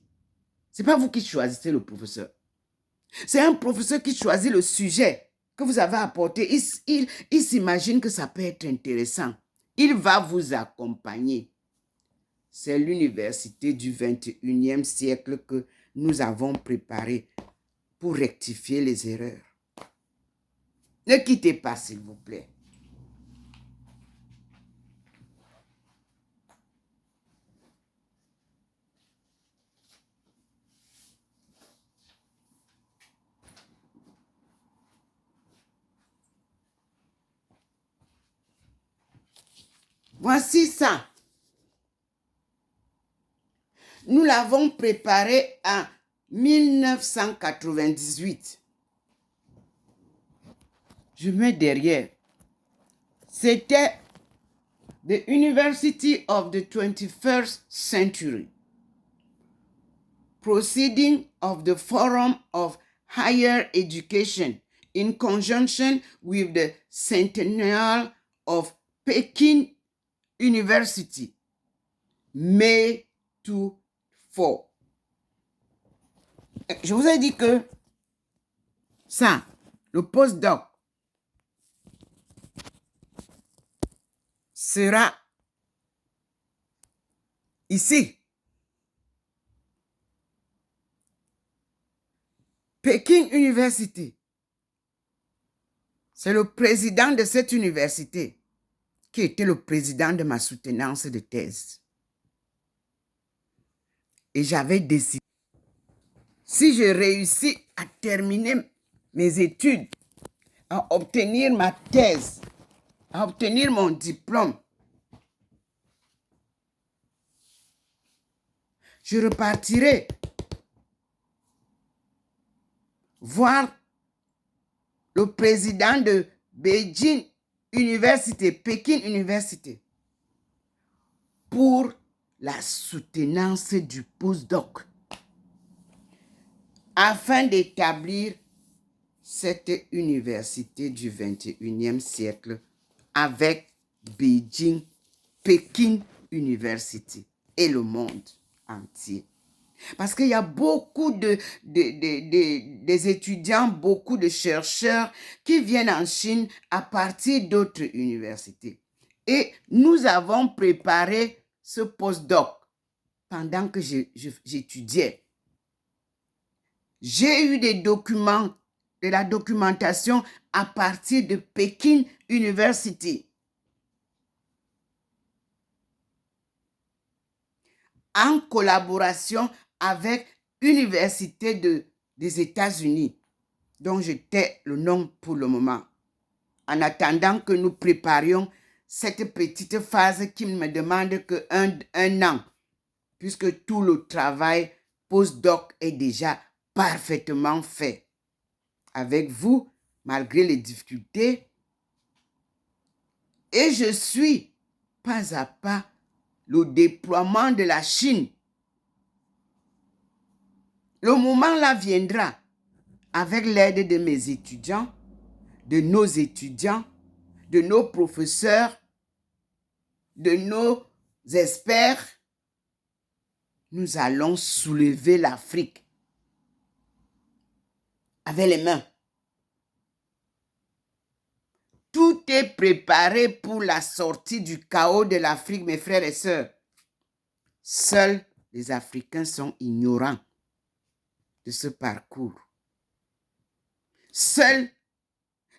Ce n'est pas vous qui choisissez le professeur. C'est un professeur qui choisit le sujet que vous avez apporté. Il s'imagine que ça peut être intéressant. Il va vous accompagner. C'est l'université du 21e siècle que nous avons préparée pour rectifier les erreurs. Ne quittez pas, s'il vous plaît. Voici ça. Nous l'avons préparé en 1998. Je mets derrière. C'était the University of the 21st Century. Proceeding of the Forum of Higher Education in conjunction with the Centennial of Peking University, May 24. Je vous ai dit que ça, le postdoc, sera ici. Peking University. C'est le président de cette université qui était le président de ma soutenance de thèse. Et j'avais décidé, si je réussis à terminer mes études, à obtenir ma thèse, à obtenir mon diplôme, je repartirai voir le président de Beijing Université, Pékin Université, pour la soutenance du postdoc, afin d'établir cette université du 21e siècle avec Beijing, Pékin University et le monde entier. Parce qu'il y a beaucoup des étudiants, beaucoup de chercheurs qui viennent en Chine à partir d'autres universités. Et nous avons préparé ce postdoc pendant que j'étudiais. J'ai eu des documents, de la documentation à partir de Pékin University. En collaboration avec l'Université des États-Unis, dont je tais le nom pour le moment, en attendant que nous préparions cette petite phase qui ne me demande qu'un an, puisque tout le travail postdoc est déjà parfaitement fait. Avec vous, malgré les difficultés, et je suis pas à pas le déploiement de la Chine. Le moment là viendra avec l'aide de mes étudiants, de nos étudiants, de nos professeurs, de nos experts. Nous allons soulever l'Afrique avec les mains. Tout est préparé pour la sortie du chaos de l'Afrique, mes frères et sœurs. Seuls les Africains sont ignorants de ce parcours. Seules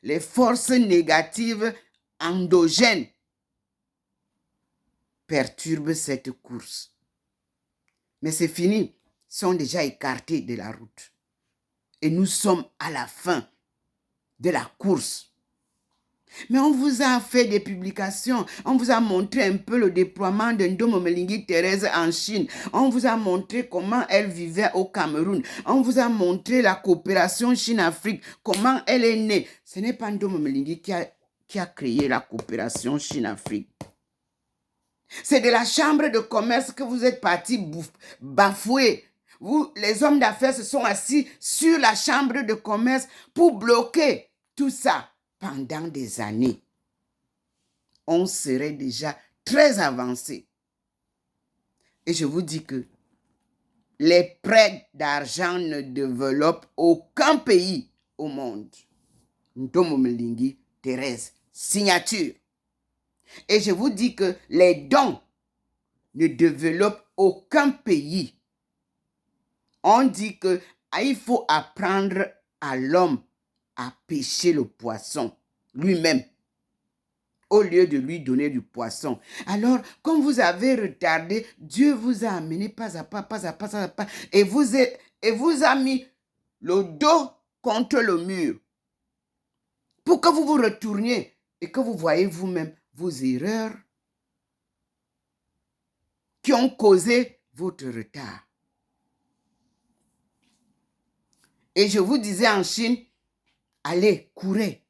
les forces négatives endogènes perturbent cette course. Mais c'est fini, ils sont déjà écartés de la route. Et nous sommes à la fin de la course. Mais on vous a fait des publications, on vous a montré un peu le déploiement de Ndomo-Melingi Thérèse en Chine, on vous a montré comment elle vivait au Cameroun, on vous a montré la coopération Chine-Afrique, comment elle est née. Ce n'est pas Ndomo-Melingi qui a créé la coopération Chine-Afrique. C'est de la chambre de commerce que vous êtes partis bafouer. Vous, les hommes d'affaires se sont assis sur la chambre de commerce pour bloquer tout ça pendant des années. On serait déjà très avancé. Et je vous dis que les prêts d'argent ne développent aucun pays au monde. Ntomo Mlingi, Thérèse, signature. Et je vous dis que les dons ne développent aucun pays. On dit que il faut apprendre à l'homme à pêcher le poisson lui-même au lieu de lui donner du poisson. Alors, comme vous avez retardé, Dieu vous a amené pas à pas, et vous a mis le dos contre le mur pour que vous vous retourniez et que vous voyez vous-même vos erreurs qui ont causé votre retard. Et je vous disais en Chine, allez, courez.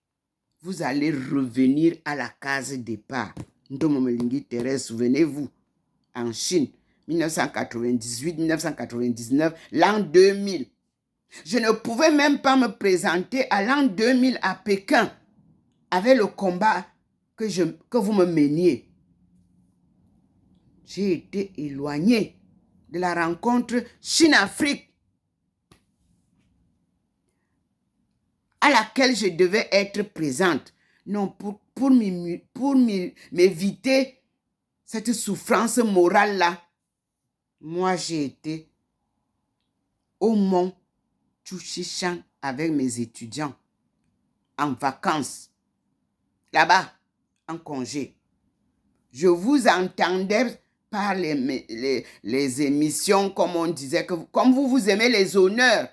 Vous allez revenir à la case départ. Ntomo Mlingi Thérèse, souvenez-vous, en Chine, 1998, 1999, l'an 2000. Je ne pouvais même pas me présenter à l'an 2000 à Pékin avec le combat que vous me meniez. J'ai été éloigné de la rencontre Chine-Afrique à laquelle je devais être présente. Non, pour m'éviter cette souffrance morale-là, moi j'ai été au mont Chouchichan avec mes étudiants en vacances, là-bas, en congé. Je vous entendais par les émissions, comme on disait, comme vous aimez les honneurs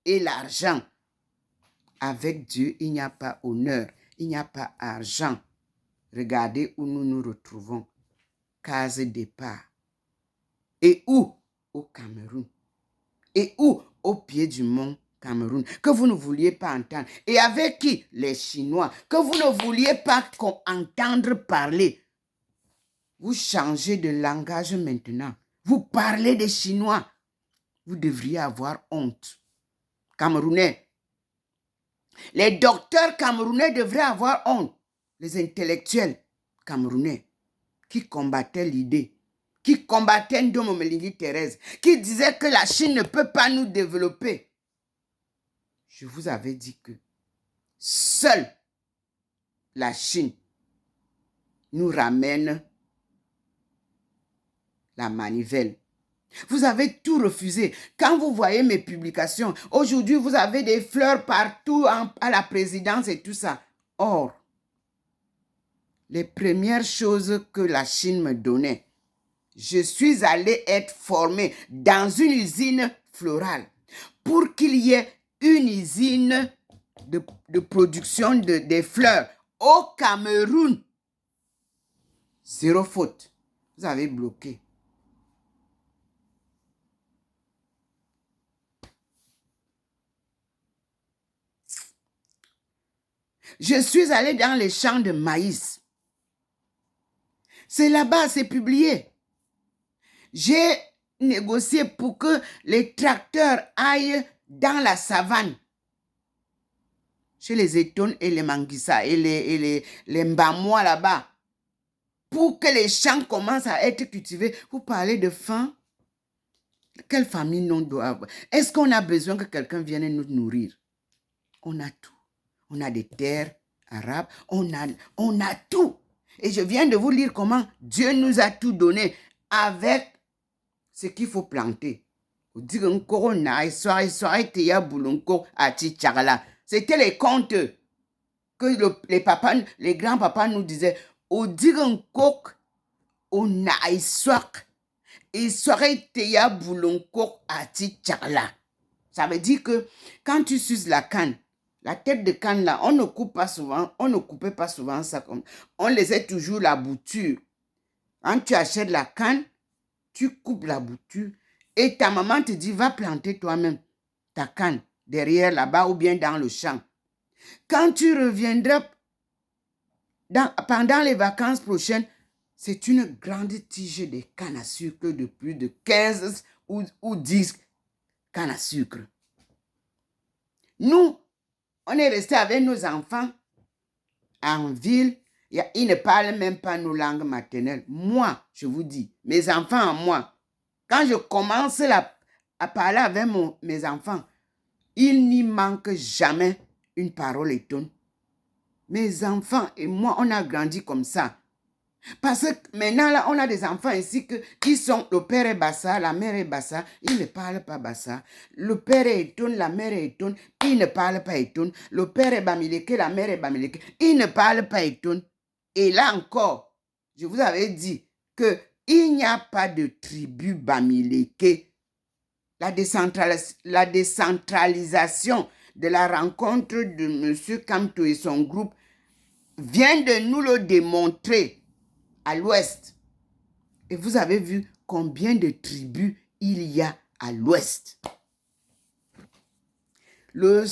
et l'argent. Avec Dieu, il n'y a pas honneur, il n'y a pas argent. Regardez où nous nous retrouvons. Case départ. Et où? Au Cameroun. Et où? Au pied du mont Cameroun. Que vous ne vouliez pas entendre. Et avec qui? Les Chinois. Que vous ne vouliez pas entendre parler. Vous changez de langage maintenant. Vous parlez des Chinois. Vous devriez avoir honte. Camerounais. Les docteurs camerounais devraient avoir honte. Les intellectuels camerounais qui combattaient l'idée, qui combattaient Ntomo Mlingi Thérèse, qui disaient que la Chine ne peut pas nous développer. Je vous avais dit que seule la Chine nous ramène la manivelle. Vous avez tout refusé. Quand vous voyez mes publications, aujourd'hui, vous avez des fleurs partout à la présidence et tout ça. Or, les premières choses que la Chine me donnait, je suis allé être formé dans une usine florale pour qu'il y ait une usine de production des fleurs au Cameroun. Zéro faute. Vous avez bloqué. Je suis allé dans les champs de maïs. C'est là-bas, c'est publié. J'ai négocié pour que les tracteurs aillent dans la savane. Chez les Étones et les Manguissa et les Mbamois là-bas. Pour que les champs commencent à être cultivés. Vous parlez de faim? Quelle famille nous doit avoir? Est-ce qu'on a besoin que quelqu'un vienne nous nourrir? On a tout. On a des terres arabes. On a tout. Et je viens de vous lire comment Dieu nous a tout donné avec ce qu'il faut planter. C'était les contes que les grands-papas nous disaient. Ça veut dire que quand tu suces la canne, la tête de canne là, on ne coupe pas souvent, on ne coupait pas souvent ça comme. On laissait toujours la bouture. Quand tu achètes la canne, tu coupes la bouture et ta maman te dit va planter toi-même ta canne derrière là-bas ou bien dans le champ. Quand tu reviendras pendant les vacances prochaines, C'est une grande tige de canne à sucre de plus de 15 ou 10 cannes à sucre. Nous, on est resté avec nos enfants en ville. Ils ne parlent même pas nos langues maternelles. Moi, je vous dis, mes enfants en moi, quand je commence à parler avec mes enfants, il n'y manque jamais une parole étonne. Mes enfants et moi, on a grandi comme ça. Parce que maintenant, là, on a des enfants ici qui sont, le père est bassa, la mère est bassa, ils ne parlent pas bassa. Le père est étonne, la mère est étonne, ils ne parlent pas étonne. Le père est bamileke, la mère est bamileke, ils ne parlent pas étonne. Et là encore, je vous avais dit qu'il n'y a pas de tribu bamileke. La décentralisation de la rencontre de M. Kamto et son groupe vient de nous le démontrer à l'ouest. Et vous avez vu combien de tribus il y a à l'ouest. La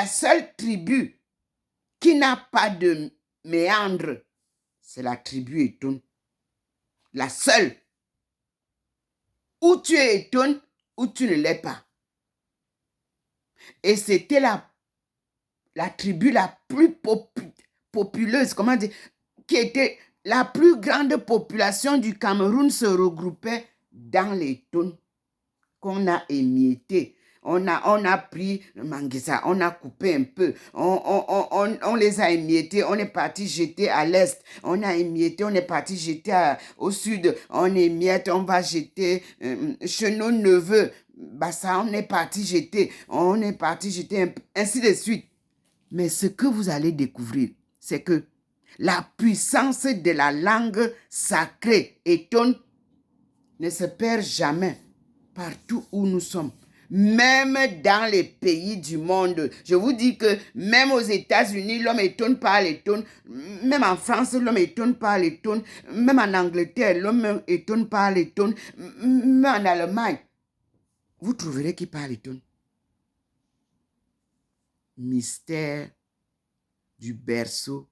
seule tribu qui n'a pas de méandre, c'est la tribu Étonne. La seule. Ou tu es Étonne, ou tu ne l'es pas. Et c'était la tribu la plus populeuse, comment dire, qui était la plus grande population du Cameroun se regroupait dans les tonnes qu'on a émiettés. On a pris le Manguissa, on a coupé un peu, on les a émiettés, on est parti jeter à l'est, on a émietté, on est parti jeter au sud, on émiette, on va jeter chez nos neveux, ça on est parti jeter, ainsi de suite. Mais ce que vous allez découvrir, c'est que la puissance de la langue sacrée Étonne ne se perd jamais partout où nous sommes. Même dans les pays du monde. Je vous dis que même aux États-Unis, l'homme Étonne parle Étonne. Même en France, l'homme Étonne parle Étonne. Même en Angleterre, l'homme Étonne parle Étonne. Même en Allemagne, vous trouverez qui parle Étonne. Mystère du berceau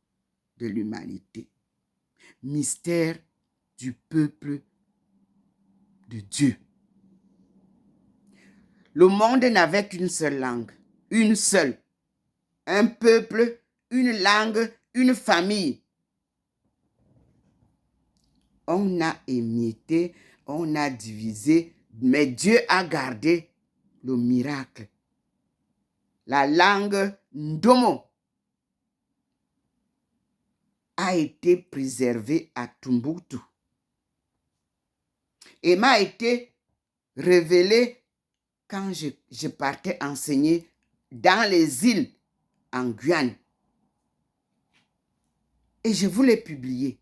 de l'humanité. Mystère du peuple de Dieu. Le monde n'avait qu'une seule langue, une seule. Un peuple, une langue, une famille. On a émietté, on a divisé, mais Dieu a gardé le miracle. La langue Ndomo a été préservée à Tombouctou et m'a été révélée quand je partais enseigner dans les îles en Guyane. Et je voulais publier.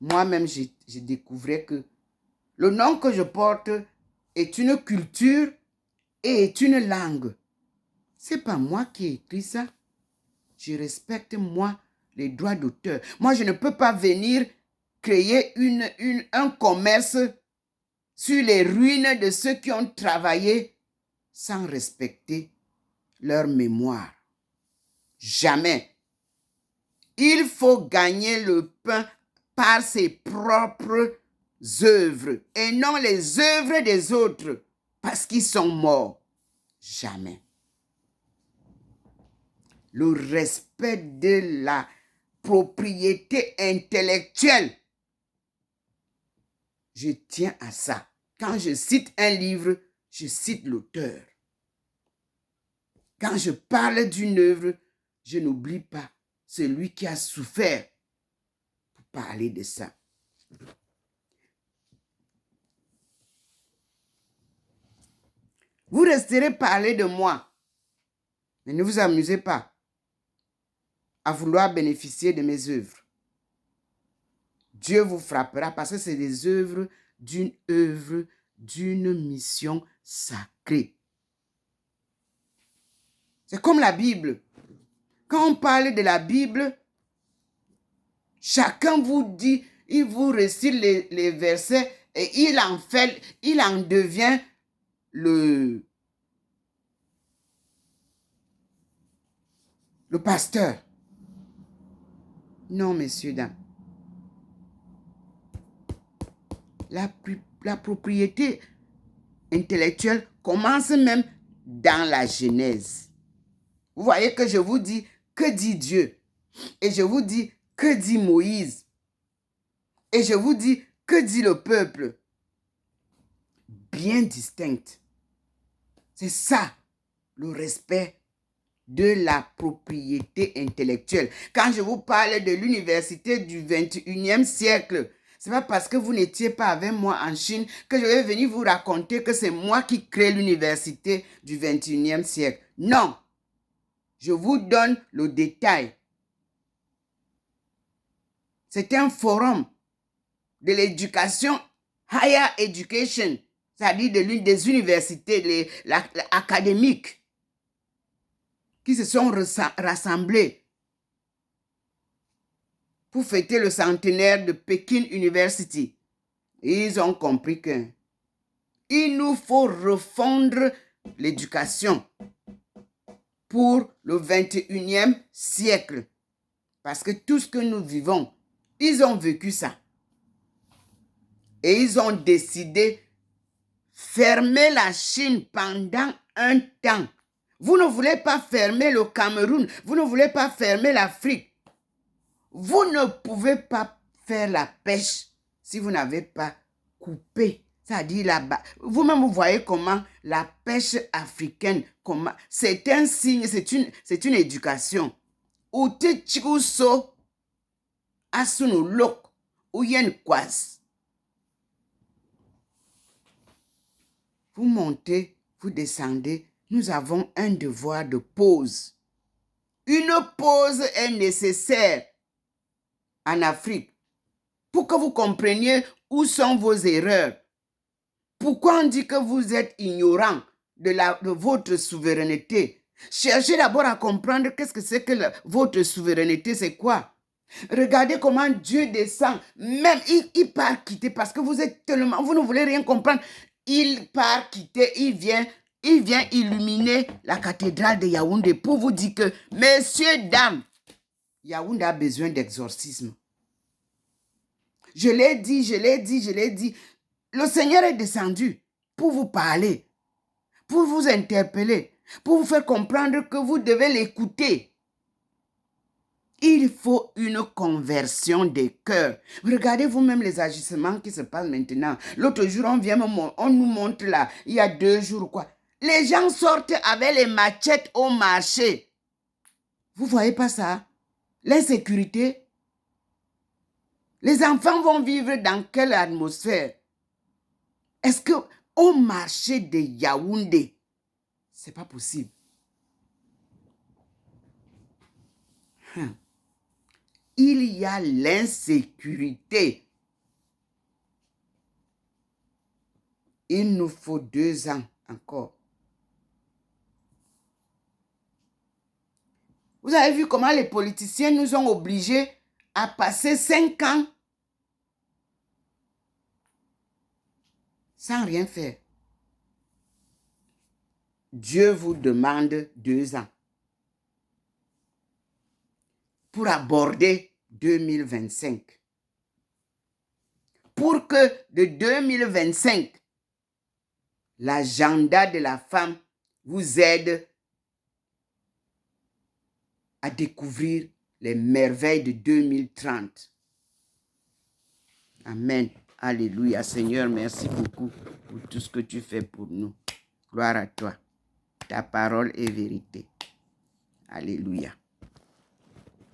Moi-même, je découvrais que le nom que je porte est une culture et est une langue. Ce n'est pas moi qui ai écrit ça. Je respecte, moi, les droits d'auteur. Moi, je ne peux pas venir créer un commerce sur les ruines de ceux qui ont travaillé sans respecter leur mémoire. Jamais. Il faut gagner le pain par ses propres œuvres et non les œuvres des autres parce qu'ils sont morts. Jamais. Le respect de la propriété intellectuelle. Je tiens à ça. Quand je cite un livre, je cite l'auteur. Quand je parle d'une œuvre, je n'oublie pas celui qui a souffert pour parler de ça. Vous resterez parler de moi, mais ne vous amusez pas à vouloir bénéficier de mes œuvres. Dieu vous frappera parce que c'est des œuvres d'une mission sacrée. C'est comme la Bible. Quand on parle de la Bible, chacun vous dit, il vous récite les versets et il en devient le pasteur. Non, messieurs, dames. la propriété intellectuelle commence même dans la Genèse. Vous voyez que je vous dis, que dit Dieu? Et je vous dis, que dit Moïse? Et je vous dis, que dit le peuple? Bien distinct. C'est ça, le respect de la propriété intellectuelle. Quand je vous parle de l'université du 21e siècle, ce n'est pas parce que vous n'étiez pas avec moi en Chine que je vais venir vous raconter que c'est moi qui crée l'université du 21e siècle. Non, je vous donne le détail. C'est un forum de l'éducation, higher education, c'est-à-dire de l'une des universités académiques qui se sont rassemblés pour fêter le centenaire de Pékin University. Et ils ont compris qu'il nous faut refondre l'éducation pour le 21e siècle. Parce que tout ce que nous vivons, ils ont vécu ça. Et ils ont décidé de fermer la Chine pendant un temps. Vous ne voulez pas fermer le Cameroun. Vous ne voulez pas fermer l'Afrique. Vous ne pouvez pas faire la pêche si vous n'avez pas coupé. C'est-à-dire là-bas. Vous-même, vous voyez comment la pêche africaine, c'est un signe, c'est une éducation. Ou tchikuso asunu lok ou yen kwas. Vous montez, vous descendez. Nous avons un devoir de pause. Une pause est nécessaire en Afrique pour que vous compreniez où sont vos erreurs. Pourquoi on dit que vous êtes ignorant de votre souveraineté? Cherchez d'abord à comprendre qu'est-ce que c'est que votre souveraineté, c'est quoi? Regardez comment Dieu descend. Même, il part quitter parce que vous êtes tellement... Vous ne voulez rien comprendre. Il part quitter, il vient illuminer la cathédrale de Yaoundé pour vous dire que, messieurs, dames, Yaoundé a besoin d'exorcisme. Je l'ai dit. Le Seigneur est descendu pour vous parler, pour vous interpeller, pour vous faire comprendre que vous devez l'écouter. Il faut une conversion des cœurs. Regardez vous-même les agissements qui se passent maintenant. L'autre jour, on nous montre là, il y a 2 jours, quoi. Les gens sortent avec les machettes au marché. Vous voyez pas ça? L'insécurité. Les enfants vont vivre dans quelle atmosphère? Est-ce que au marché de Yaoundé, c'est pas possible? Il y a l'insécurité. Il nous faut 2 ans encore. Vous avez vu comment les politiciens nous ont obligés à passer 5 ans sans rien faire. Dieu vous demande 2 ans pour aborder 2025. Pour que de 2025, l'agenda de la femme vous aide à découvrir les merveilles de 2030. Amen. Alléluia. Seigneur, merci beaucoup pour tout ce que tu fais pour nous. Gloire à toi. Ta parole est vérité. Alléluia.